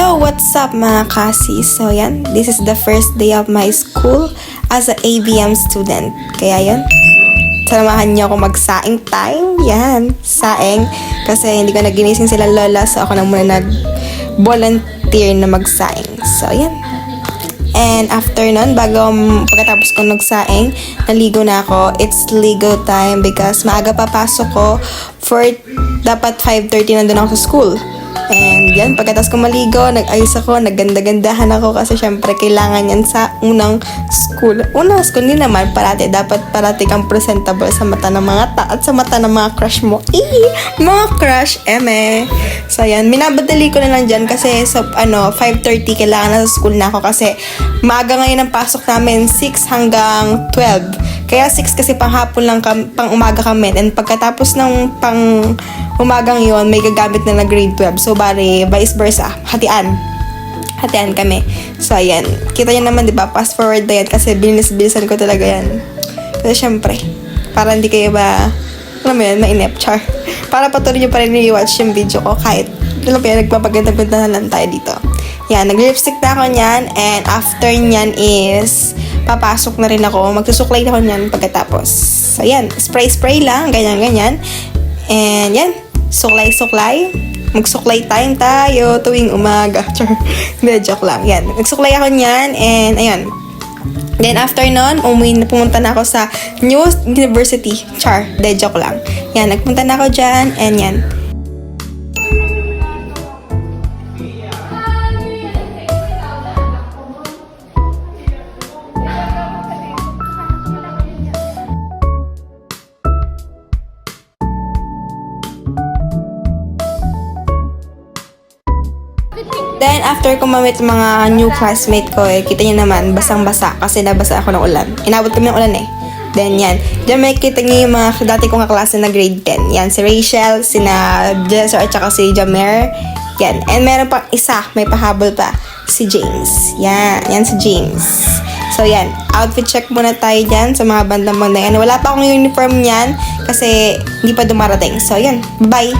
Yo, what's up mga kasi? So yan, this is the first day of my school as a ABM student. Kaya yan, samahan niyo ako magsaing time. Yan, saing. Kasi hindi ko naginising sila lola, so ako na muna nag-volunteer na magsaing. So yan. And after nun, pagkatapos ko nagsaing, naligo na ako. It's ligo time because maaga papasok ko for dapat 5:30 nandun ako sa school. And yan, pagkatapos ko maligo, nag-ayos ako, nagganda-gandahan ako kasi syempre kailangan yan sa unang school. Unang school din naman, dapat parati kang presentable sa mata ng mga at sa mata ng mga crush mo. Mga crush, eme. So yan, minabadali ko na lang dyan kasi 5:30 kailangan na sa school na ako kasi maaga ngayon ang pasok namin, 6 hanggang 12. Kaya 6 kasi panghapon lang, pang umaga kami. And pagkatapos ng pang umagang yon may gagamit na grade 12. So, bari, vice versa. Hatian kami. So, ayan. Kita nyo naman, diba? Fast forward na yan kasi bilisan ko talaga yan. Kasi, syempre, para hindi kayo alam mo yan, mainip, char. Para patuloy nyo pa rin i-watch yung video ko kahit, alam mo yan, nagpapaganda-ganda na lang tayo dito. Yan, nag-lipstick na ako nyan. And after nyan is, papasok na rin ako. Magsusuklay ako nyan pagkatapos. So, yan. Spray lang. Ganyan. And, yan. Suklay. Magsuklay time tayo tuwing umaga. Hindi, joke lang. Yan. Nagsuklay ako nyan. And, ayan. Then, after nun, pumunta na ako sa New University. Hindi, joke lang. Yan. Nagpunta na ako dyan. And, yan. Then, after ko mamit mga new classmate ko, kita nyo naman, basang-basa kasi nabasa ako ng ulan. Inabot kami ng ulan Then, yan. Diyan may kita nyo yung mga dati kong kaklase na grade 10. Yan, si Rachel, sina Jesser, at saka si Jamer. Yan. And meron pang isa, may pahabol pa, si James. Yan si James. So, yan. Outfit check muna tayo dyan sa mga bandang yan. Wala pa akong uniform yan kasi hindi pa dumarating. So, yan. Bye!